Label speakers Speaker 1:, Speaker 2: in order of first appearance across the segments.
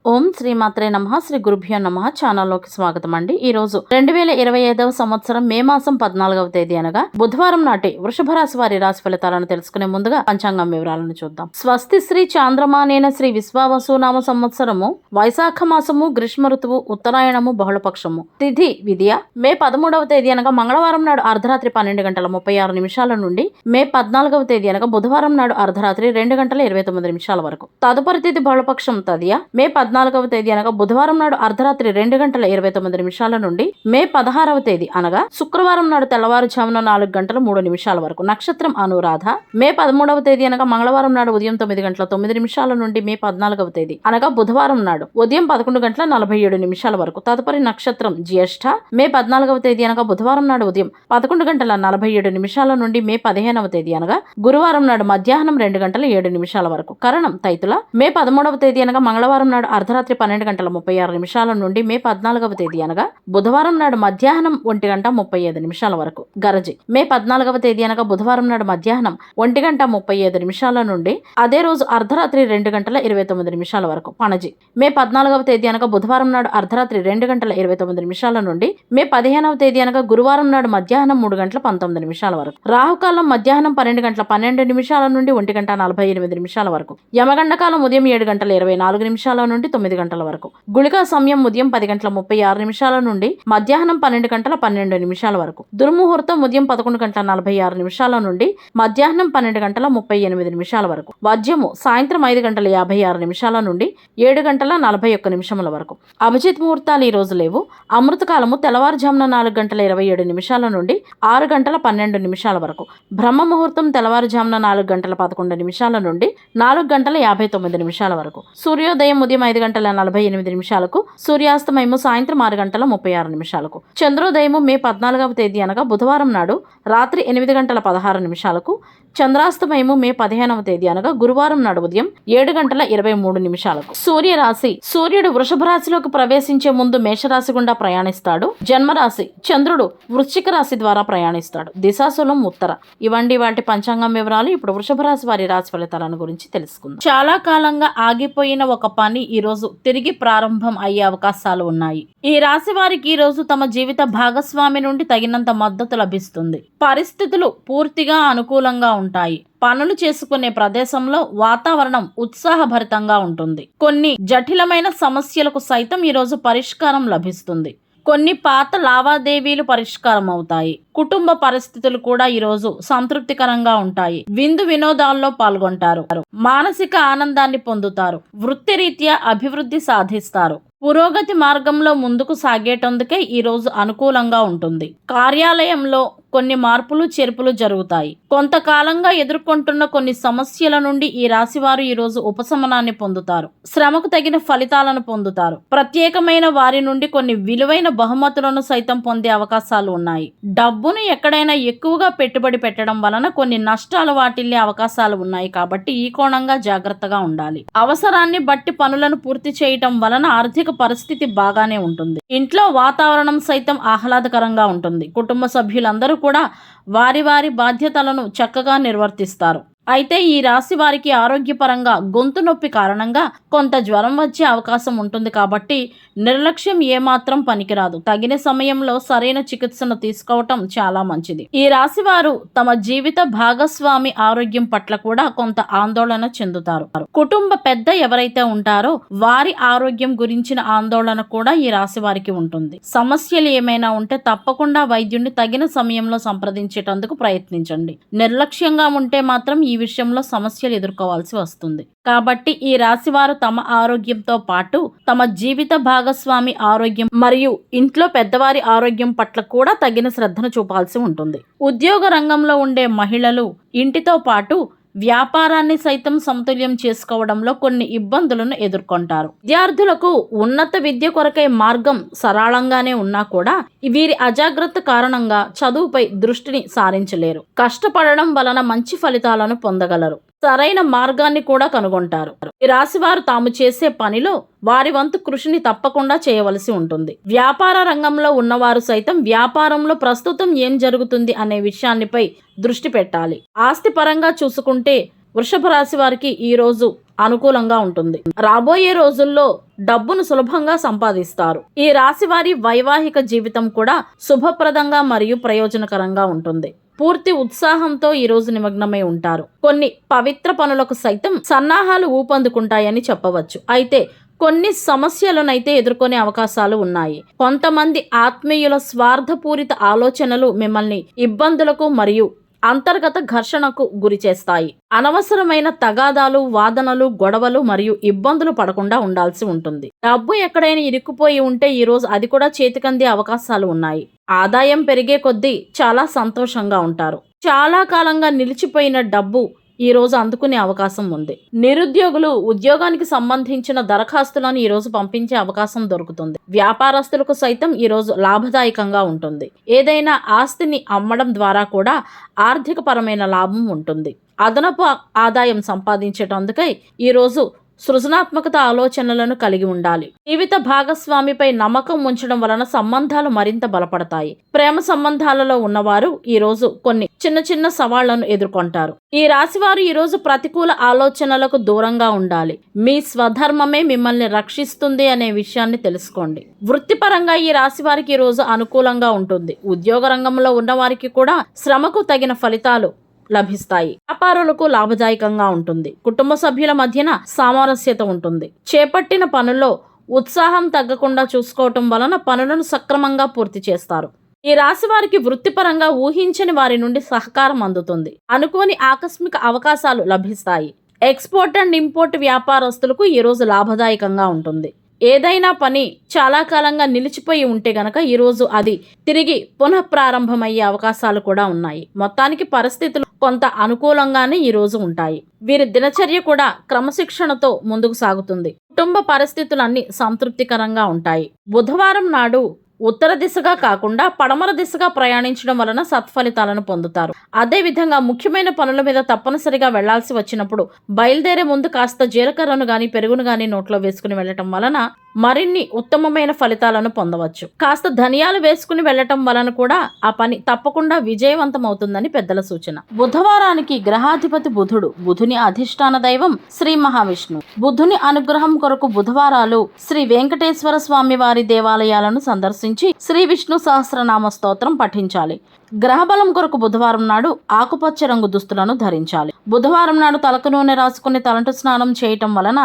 Speaker 1: ఓం శ్రీమాత్రే నమః. శ్రీ గురుభ్యో నమః. ఛానల్లోకి స్వాగతం అండి. ఈ రోజు 2025వ సంవత్సరం మే మాసం 14వ తేదీ అనగా బుధవారం నాటి వృషభ రాశి వారి రాశి ఫలితాలను తెలుసుకునే ముందుగా పంచాంగం వివరాలను చూద్దాం. స్వస్తి శ్రీ చాంద్రమానేన శ్రీ విశ్వావసునామ సంవత్సరము వైశాఖ మాసము గ్రీష్మ ఋతువు ఉత్తరాయణము బహుళపక్షము తిథి విద్య మే 13వ తేదీ అనగా మంగళవారం నాడు అర్ధరాత్రి 12:36 నుండి మే 14వ తేదీ అనగా బుధవారం నాడు అర్ధరాత్రి 2:29 వరకు. తదుపరి తిథి బహుళపక్షం తదియ మే 14వ తేదీ అనగా బుధవారం నాడు అర్ధరాత్రి 2:29 నుండి మే 16వ తేదీ అనగా శుక్రవారం నాడు తెల్లవారుజామున 4:03 వరకు. నక్షత్రం అనురాధ. మే 13వ తేదీ అనగా మంగళవారం నాడు ఉదయం 9:09 నుండి మే 14వ తేదీ అనగా బుధవారం నాడు ఉదయం 11:47 వరకు. తదుపరి నక్షత్రం జ్యేష్ఠ. మే 14వ తేదీ అనగా బుధవారం నాడు ఉదయం 11:47 నుండి మే 15వ తేదీ అనగా గురువారం నాడు మధ్యాహ్నం 2:07 వరకు. కరణం తైతుల. మే 13వ తేదీ అనగా మంగళవారం నాడు అర్ధరాత్రి 12:36 నుండి మే 14వ తేదీ అనగా బుధవారం నాడు మధ్యాహ్నం 1:35 వరకు. గరజి. మే 14వ తేదీ అనగా బుధవారం నాడు మధ్యాహ్నం 1:35 నుండి అదే రోజు అర్ధరాత్రి 2:29 వరకు. పణజి. మే 14వ తేదీ అనగా బుధవారం నాడు అర్ధరాత్రి 2:29 నుండి మే 15వ తేదీ అనగా గురువారం నాడు మధ్యాహ్నం 3:19 వరకు. రాహుకాలం మధ్యాహ్నం 12:12 నుండి 1:48 వరకు. యమగండ కాలం ఉదయం 7:24 నుండి 9 గంటల వరకు. గుళికా సమయం ఉదయం 10:36 నుండి మధ్యాహ్నం 12:12 వరకు. దుర్ముహూర్తం ఉదయం 11:46 నుండి మధ్యాహ్నం 12:38 వరకు. వజ్యము సాయంత్రం 5:56 నుండి 7:41 వరకు. అభిజిత్ ముహూర్తాలు ఈ రోజు లేవు. అమృతకాలము తెల్లవారుజామున 4:27 నుండి 6:12 వరకు. బ్రహ్మ ముహూర్తం తెల్లవారుజామున 4:11 నుండి 4:59 వరకు. సూర్యోదయం ఉదయం 5:48 సూర్యాస్తమయము సాయంత్రం 6:36. చంద్రోదయము మే 14వ తేదీ అనగా బుధవారం నాడు రాత్రి 8:16. చంద్రాస్తమయము మే 15వ తేదీ అనగా గురువారం నాడు ఉదయం 7:23. సూర్యరాశి. సూర్యుడు వృషభ రాశిలోకి ప్రవేశించే ముందు మేషరాశి గుండా ప్రయాణిస్తాడు. జన్మరాశి చంద్రుడు వృశ్చిక రాశి ద్వారా ప్రయాణిస్తాడు. దిశాశూలం ఉత్తర. ఇవండి వాటి పంచాంగం వివరాలు. ఇప్పుడు వృషభ రాశి వారి రాశి ఫలితాలను గురించి తెలుసుకుందాం. చాలా కాలంగా ఆగిపోయిన ఒక పని ఈ రోజు తిరిగి ప్రారంభం అయ్యే అవకాశాలు ఉన్నాయి. ఈ రాశి వారికి ఈ రోజు తమ జీవిత భాగస్వామి నుండి తగినంత మద్దతు లభిస్తుంది. పరిస్థితులు పూర్తిగా అనుకూలంగా ఉంటాయి. పనులు చేసుకునే ప్రదేశంలో వాతావరణం ఉత్సాహభరితంగా ఉంటుంది. కొన్ని జటిలమైన సమస్యలకు సైతం ఈరోజు పరిష్కారం లభిస్తుంది. కొన్ని పాత లావాదేవీలు పరిష్కారం అవుతాయి. కుటుంబ పరిస్థితులు కూడా ఈరోజు సంతృప్తికరంగా ఉంటాయి. విందు వినోదాల్లో పాల్గొంటారు. మానసిక ఆనందాన్ని పొందుతారు. వృత్తిరీత్యా అభివృద్ధి సాధిస్తారు. పురోగతి మార్గంలో ముందుకు సాగేటందుకే ఈరోజు అనుకూలంగా ఉంటుంది. కార్యాలయంలో కొన్ని మార్పులు చేర్పులు జరుగుతాయి. కొంతకాలంగా ఎదుర్కొంటున్న కొన్ని సమస్యల నుండి ఈ రాశివారు ఈరోజు ఉపశమనాన్ని పొందుతారు. శ్రమకు తగిన ఫలితాలను పొందుతారు. ప్రత్యేకమైన వారి నుండి కొన్ని విలువైన బహుమతులను సైతం పొందే అవకాశాలు ఉన్నాయి. డబ్బును ఎక్కడైనా ఎక్కువగా పెట్టుబడి పెట్టడం వలన కొన్ని నష్టాలు వాటిల్లే అవకాశాలు ఉన్నాయి. కాబట్టి ఈ కోణంగా జాగ్రత్తగా ఉండాలి. అవసరాన్ని బట్టి పనులను పూర్తి చేయటం వలన ఆర్థిక పరిస్థితి బాగానే ఉంటుంది. ఇంట్లో వాతావరణం సైతం ఆహ్లాదకరంగా ఉంటుంది. కుటుంబ సభ్యులందరూ కూడా వారి వారి బాధ్యతలను చక్కగా నిర్వర్తిస్తారు. అయితే ఈ రాశి వారికి ఆరోగ్యపరంగా గొంతు నొప్పి కారణంగా కొంత జ్వరం వచ్చే అవకాశం ఉంటుంది. కాబట్టి నిర్లక్ష్యం ఏమాత్రం పనికిరాదు. తగిన సమయంలో సరైన చికిత్సను తీసుకోవటం చాలా మంచిది. ఈ రాశి వారు తమ జీవిత భాగస్వామి ఆరోగ్యం పట్ల కూడా కొంత ఆందోళన చెందుతారు. కుటుంబ పెద్ద ఎవరైతే ఉంటారో వారి ఆరోగ్యం గురించిన ఆందోళన కూడా ఈ రాశి వారికి ఉంటుంది. సమస్యలు ఏమైనా ఉంటే తప్పకుండా వైద్యుడిని తగిన సమయంలో సంప్రదించేటందుకు ప్రయత్నించండి. నిర్లక్ష్యంగా ఉంటే మాత్రం ఈ విషయంలో సమస్యలు ఎదుర్కోవాల్సి వస్తుంది. కాబట్టి ఈ రాశి వారు తమ ఆరోగ్యంతో పాటు తమ జీవిత భాగస్వామి ఆరోగ్యం మరియు ఇంట్లో పెద్దవారి ఆరోగ్యం పట్ల కూడా తగిన శ్రద్ధను చూపాల్సి ఉంటుంది. ఉద్యోగ రంగంలో ఉండే మహిళలు ఇంటితో పాటు వ్యాపారాన్ని సైతం సమతుల్యం చేసుకోవడంలో కొన్ని ఇబ్బందులను ఎదుర్కొంటారు. విద్యార్థులకు ఉన్నత విద్య కొరకై మార్గం సరళంగానే ఉన్నా కూడా వీరి అజాగ్రత్త కారణంగా చదువుపై దృష్టిని సారించలేరు. కష్టపడడం వలన మంచి ఫలితాలను పొందగలరు. సరైన మార్గాన్ని కూడా కనుగొంటారు. ఈ రాశివారు తాము చేసే పనిలో వారి వంతు కృషిని తప్పకుండా చేయవలసి ఉంటుంది. వ్యాపార రంగంలో ఉన్నవారు సైతం వ్యాపారంలో ప్రస్తుతం ఏం జరుగుతుంది అనే విషయాన్నిపై దృష్టి పెట్టాలి. ఆస్తి పరంగా చూసుకుంటే వృషభ రాశి వారికి ఈ రోజు అనుకూలంగా ఉంటుంది. రాబోయే రోజుల్లో డబ్బును సులభంగా సంపాదిస్తారు. ఈ రాశి వారి వైవాహిక జీవితం కూడా శుభప్రదంగా మరియు ప్రయోజనకరంగా ఉంటుంది. పూర్తి ఉత్సాహంతో ఈ రోజు నిమగ్నమై ఉంటారు. కొన్ని పవిత్ర పనులకు సైతం సన్నాహాలు ఊపందుకుంటాయని చెప్పవచ్చు. అయితే కొన్ని సమస్యలనైతే ఎదుర్కొనే అవకాశాలు ఉన్నాయి. కొంతమంది ఆత్మీయుల స్వార్థపూరిత ఆలోచనలు మిమ్మల్ని ఇబ్బందులకు మరియు అంతర్గత ఘర్షణకు గురి చేస్తాయి. అనవసరమైన తగాదాలు, వాదనలు, గొడవలు మరియు ఇబ్బందులు పడకుండా ఉండాల్సి ఉంటుంది. డబ్బు ఎక్కడైనా ఇరుక్కుపోయి ఉంటే ఈ రోజు అది కూడా చేతికందే అవకాశాలు ఉన్నాయి. ఆదాయం పెరిగే కొద్దీ చాలా సంతోషంగా ఉంటారు. చాలా కాలంగా నిలిచిపోయిన డబ్బు ఈ రోజు అందుకునే అవకాశం ఉంది. నిరుద్యోగులు ఉద్యోగానికి సంబంధించిన దరఖాస్తులను ఈ రోజు పంపించే అవకాశం దొరుకుతుంది. వ్యాపారస్తులకు సైతం ఈ రోజు లాభదాయకంగా ఉంటుంది. ఏదైనా ఆస్తిని అమ్మడం ద్వారా కూడా ఆర్థిక పరమైన లాభం ఉంటుంది. అదనపు ఆదాయం సంపాదించేటందుకై ఈ రోజు సృజనాత్మకత ఆలోచనలను కలిగి ఉండాలి. జీవిత భాగస్వామిపై నమ్మకం ఉంచడం వలన సంబంధాలు మరింత బలపడతాయి. ప్రేమ సంబంధాలలో ఉన్నవారు ఈ రోజు కొన్ని చిన్న సవాళ్లను ఎదుర్కొంటారు. ఈ రాశివారు ఈ రోజు ప్రతికూల ఆలోచనలకు దూరంగా ఉండాలి. మీ స్వధర్మమే మిమ్మల్ని రక్షిస్తుంది అనే విషయాన్ని తెలుసుకోండి. వృత్తిపరంగా ఈ రాశి వారికి ఈ రోజు అనుకూలంగా ఉంటుంది. ఉద్యోగ రంగంలో ఉన్న వారికి కూడా శ్రమకు తగిన ఫలితాలు లభిస్తాయి. వ్యాపారులకు లాభదాయకంగా ఉంటుంది. కుటుంబ సభ్యుల మధ్యన సామరస్యత ఉంటుంది. చేపట్టిన పనుల్లో ఉత్సాహం తగ్గకుండా చూసుకోవటం వలన పనులను సక్రమంగా పూర్తి చేస్తారు. ఈ రాశి వారికి వృత్తిపరంగా ఊహించని వారి నుండి సహకారం అందుతుంది. అనుకోని ఆకస్మిక అవకాశాలు లభిస్తాయి. ఎక్స్పోర్ట్ అండ్ ఇంపోర్ట్ వ్యాపారస్తులకు ఈ రోజు లాభదాయకంగా ఉంటుంది. ఏదైనా పని చాలా కాలంగా నిలిచిపోయి ఉంటే గనక ఈరోజు అది తిరిగి పునఃప్రారంభమయ్యే అవకాశాలు కూడా ఉన్నాయి. మొత్తానికి పరిస్థితులు కొంత అనుకూలంగానే ఈరోజు ఉంటాయి. వీరి దినచర్య కూడా క్రమశిక్షణతో ముందుకు సాగుతుంది. కుటుంబ పరిస్థితులన్నీ సంతృప్తికరంగా ఉంటాయి. బుధవారం నాడు ఉత్తర దిశగా కాకుండా పడమర దిశగా ప్రయాణించడం వలన సత్ఫలితాలను పొందుతారు. అదేవిధంగా ముఖ్యమైన పనుల మీద తప్పనిసరిగా వెళ్లాల్సి వచ్చినప్పుడు బయలుదేరే ముందు కాస్త జీలకర్రను గాని పెరుగును గాని నోట్లో వేసుకుని వెళ్ళటం వలన మరిన్ని ఉత్తమమైన ఫలితాలను పొందవచ్చు. కాస్త ధనియాలు వేసుకుని వెళ్ళటం వలన కూడా ఆ పని తప్పకుండా విజయవంతం అవుతుందని పెద్దల సూచన. బుధవారానికి గ్రహాధిపతి బుధుడు. బుధుని అధిష్టాన దైవం శ్రీ మహావిష్ణు. బుధుని అనుగ్రహం కొరకు బుధవారాలు శ్రీ వెంకటేశ్వర స్వామి వారి దేవాలయాలను సందర్శించి శ్రీ విష్ణు సహస్రనామ స్తోత్రం పఠించాలి. గ్రహబలం కొరకు బుధవారం నాడు ఆకుపచ్చ రంగు దుస్తులను ధరించాలి. బుధవారం నాడు తలకు నూనె రాసుకుని తలంటు స్నానం చేయటం వలన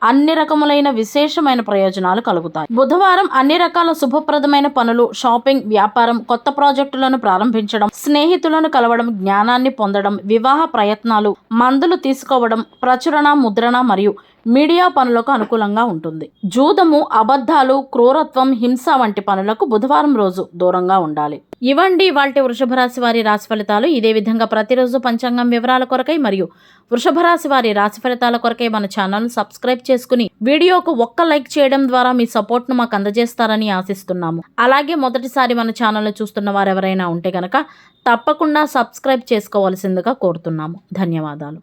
Speaker 1: అన్ని రకములైన విశేషమైన ప్రయోజనాలు కలుగుతాయి. బుధవారం అన్ని రకాల శుభప్రదమైన పనులు, షాపింగ్, వ్యాపారం, కొత్త ప్రాజెక్టులను ప్రారంభించడం, స్నేహితులను కలవడం, జ్ఞానాన్ని పొందడం, వివాహ ప్రయత్నాలు, మందులు తీసుకోవడం, ప్రచురణ, ముద్రణ మరియు మీడియా పనులకు అనుకూలంగా ఉంటుంది. జూదము, అబద్ధాలు, క్రూరత్వం, హింస వంటి పనులకు బుధవారం రోజు దూరంగా ఉండాలి. ఇవండి వాటి వృషభ రాశి వారి రాశి ఫలితాలు. ఇదే విధంగా ప్రతిరోజు పంచాంగం వివరాల కొరకై మరియు వృషభ రాశి వారి రాశి ఫలితాల కొరకై మన ఛానల్ను సబ్స్క్రైబ్ చేసుకుని వీడియోకు ఒక్క లైక్ చేయడం ద్వారా మీ సపోర్ట్ను మాకు అందజేస్తారని ఆశిస్తున్నాము. అలాగే మొదటిసారి మన ఛానల్ను చూస్తున్న వారు ఎవరైనా ఉంటే గనక తప్పకుండా సబ్స్క్రైబ్ చేసుకోవాల్సిందిగా కోరుతున్నాము. ధన్యవాదాలు.